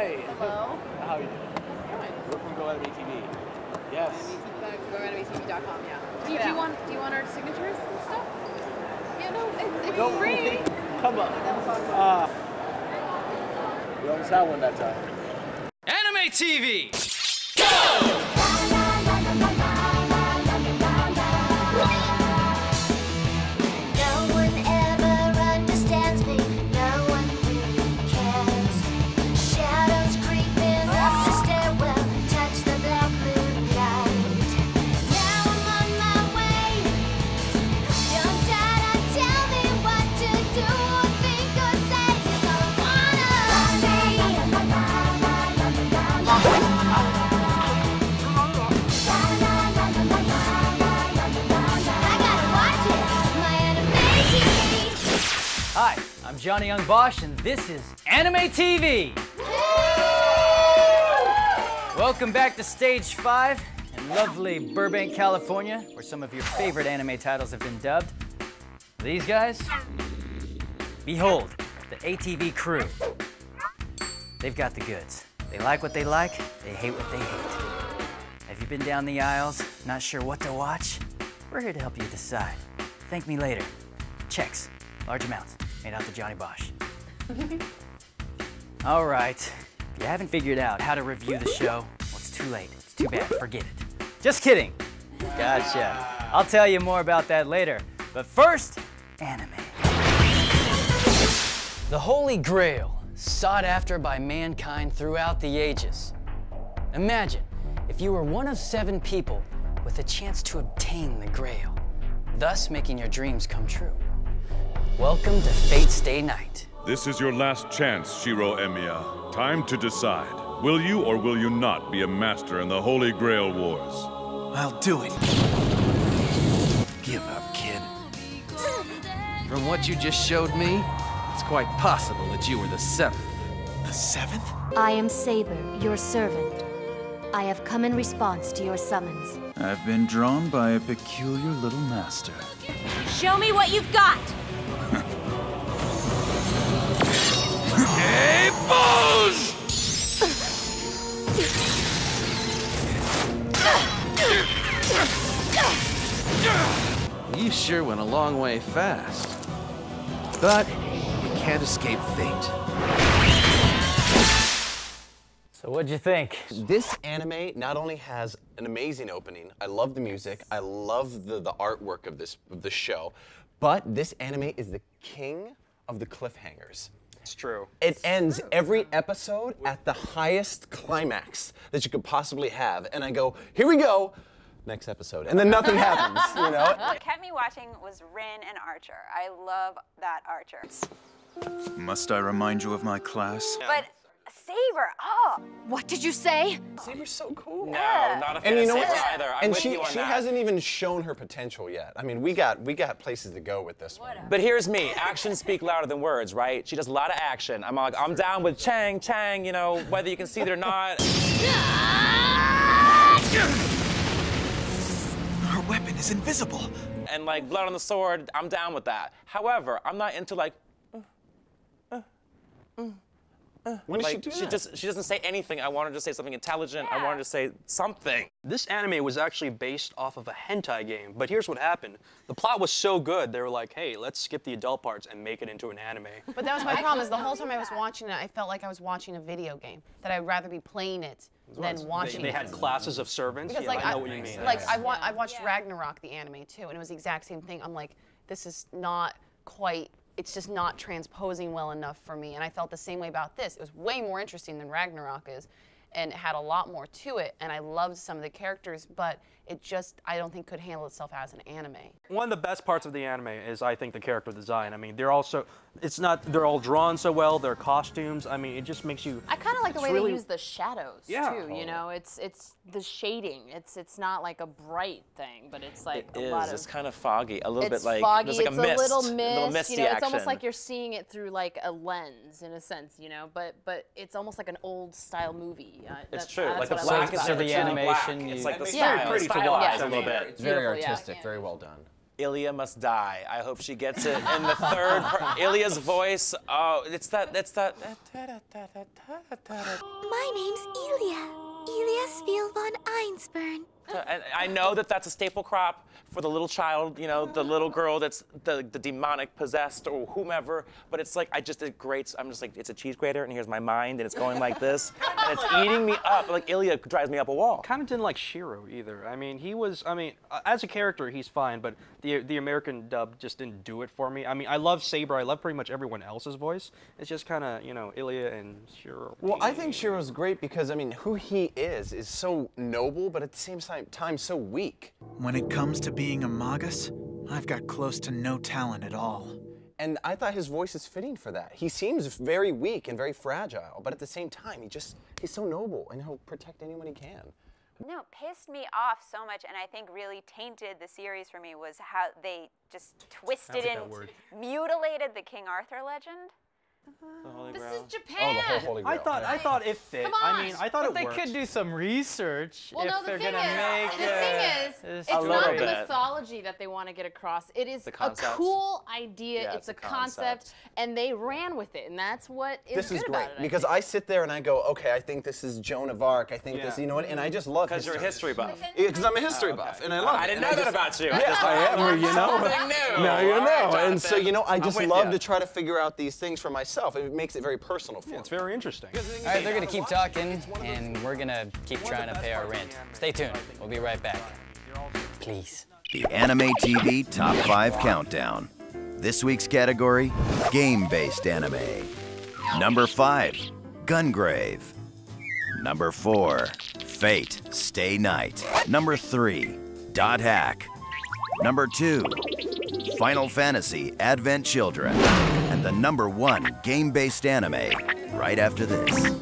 Hi. Hello. How are you? We're from GoAnimeTV. Yes. GoAnimeTV.com, yeah. Do you want our signatures and stuff? Yeah, no, it's Don't free. Come on. We almost had one that time. Anime TV! No one ever understands me, no one really cares. Shadows creeping up the stairwell, touch the black moonlight. Now I'm on my way. Don't try to tell me what to do, think or say, 'cause I wanna be. Hi, I'm Johnny Young Bosch, and this is Anime TV! Welcome back to Stage 5 in lovely Burbank, California, where some of your favorite anime titles have been dubbed. These guys? Behold, the ATV crew. They've got the goods. They like what they like, they hate what they hate. Have you been down the aisles, not sure what to watch? We're here to help you decide. Thank me later. Checks, large amounts, made out to Johnny Bosch. All right, if you haven't figured out how to review the show, well, it's too late. It's too bad, forget it. Just kidding. Gotcha. I'll tell you more about that later. But first, anime. The Holy Grail, sought after by mankind throughout the ages. Imagine if you were one of 7 people with a chance to obtain the Grail, thus making your dreams come true. Welcome to Fate Stay Night. This is your last chance, Shiro Emiya. Time to decide. Will you or will you not be a master in the Holy Grail Wars? I'll do it. Give up, kid. From what you just showed me, it's quite possible that you were the 7th. The 7th? I am Saber, your servant. I have come in response to your summons. I've been drawn by a peculiar little master. Show me what you've got! Hey, Boosh! You sure went a long way fast. But you can't escape fate. So what'd you think? This anime not only has an amazing opening, I love the music, I love the artwork of the show, but this anime is the king of the cliffhangers. It's true. It ends every episode at the highest climax that you could possibly have, and I go, here we go, next episode, and then nothing happens, you know? What kept me watching was Rin and Archer. I love that Archer. Must I remind you of my class? But Saber, oh! What did you say? Saber's so cool. No, not a fan And you of know Saber what? either. I'm And with she you on that. hasn't even shown her potential yet. I mean, we got places to go with this one. But here's me. Actions speak louder than words, right? She does a lot of action. I'm down with Chang, you know, whether you can see it or not. Her weapon is invisible. And like blood on the sword, I'm down with that. However, I'm not into like. When does she Like do she that? doesn't say anything. I want her to say something intelligent. I want her to say something. This anime was actually based off of a hentai game, but here's what happened. The plot was so good, they were like, hey, let's skip the adult parts and make it into an anime. But that was my problem, is the whole time I was watching it, I felt like I was watching a video game, that I'd rather be playing it than watching They it. had classes of servants. Because Yeah, like I know what you mean. Like I watched Ragnarok the anime too, and it was the exact same thing. I'm like, this is not quite. It's just not transposing well enough for me, and I felt the same way about this. It was way more interesting than Ragnarok is, and it had a lot more to it, and I loved some of the characters, but it just, I don't think could handle itself as an anime. One of the best parts of the anime is, I think, the character design. I mean, they're all drawn so well, their costumes, I mean, it just makes you... I kind of like the way really- they use the shadows, too, you know? It's the shading. It's not like a bright thing, but it's like It a lot is. of... It's kind of foggy. A little It's bit like foggy, there's like it's a mist. little mist, misty you know, it's action. almost like you're seeing it through like a lens, in a sense, you know? But it's almost like an old-style movie. It's That's- true. that's Like the what I black like is about the it. animation, It's you- like the Yeah. style. Very pretty to stylized watch a little bit. It's very Beautiful, yeah. artistic, very well done. Ilya must die. I hope she gets it in the third. Ilya's voice. Oh, it's that. My name's Ilya. Ilya Spiel von Einsburn. And I know that that's a staple crop for the little child, you know, the little girl that's the demonic possessed or whomever. But it's like, it grates. I'm just like, it's a cheese grater, and here's my mind, and it's going like this, and it's eating me up. Like Ilya drives me up a wall. Kind of didn't like Shiro either. I mean, as a character, he's fine, but the American dub just didn't do it for me. I mean, I love Saber. I love pretty much everyone else's voice. It's just kind of, you know, Ilya and Shiro. Well, I think Shiro's great because, I mean, who he is so noble, but at the same time so weak. When it comes to being a Magus, I've got close to no talent at all. And I thought his voice is fitting for that. He seems very weak and very fragile, but at the same time, he's so noble, and he'll protect anyone he can. No, pissed me off so much, and I think really tainted the series for me was how they just twisted and mutilated the King Arthur legend. This is Japan. Oh, the whole Holy Grail. I thought it fit. Come on. I mean, I thought But it they worked. could do some research Well, if no, they're the thing gonna make is, it's A not little the bit. mythology that they want to get across. It is The a concept. cool idea. Yeah, it's a it's a concept, concept. and they ran with it, and that's what is This good is about great it. because I sit there and I go, okay, I think this is Joan of Arc. I think this, you know what? And I just love Because you're a history buff. Because I'm a history buff, and I love it. I didn't And know that just- about you. Yeah, I am. Well, you know. Something new. Now you All know. right, And so, Jonathan. you know, I just with love ya. to try to figure out these things for myself. It makes it very personal for me. It's very interesting. All right, they're gonna keep talking, and we're gonna keep trying to pay our rent. Stay tuned. We'll be right back. Please. The Anime TV Top 5 Countdown. This week's category, game-based anime. Number 5, Gungrave. Number 4, Fate Stay Night. Number 3, Dot Hack. Number 2, Final Fantasy Advent Children. And the number 1 game-based anime right after this.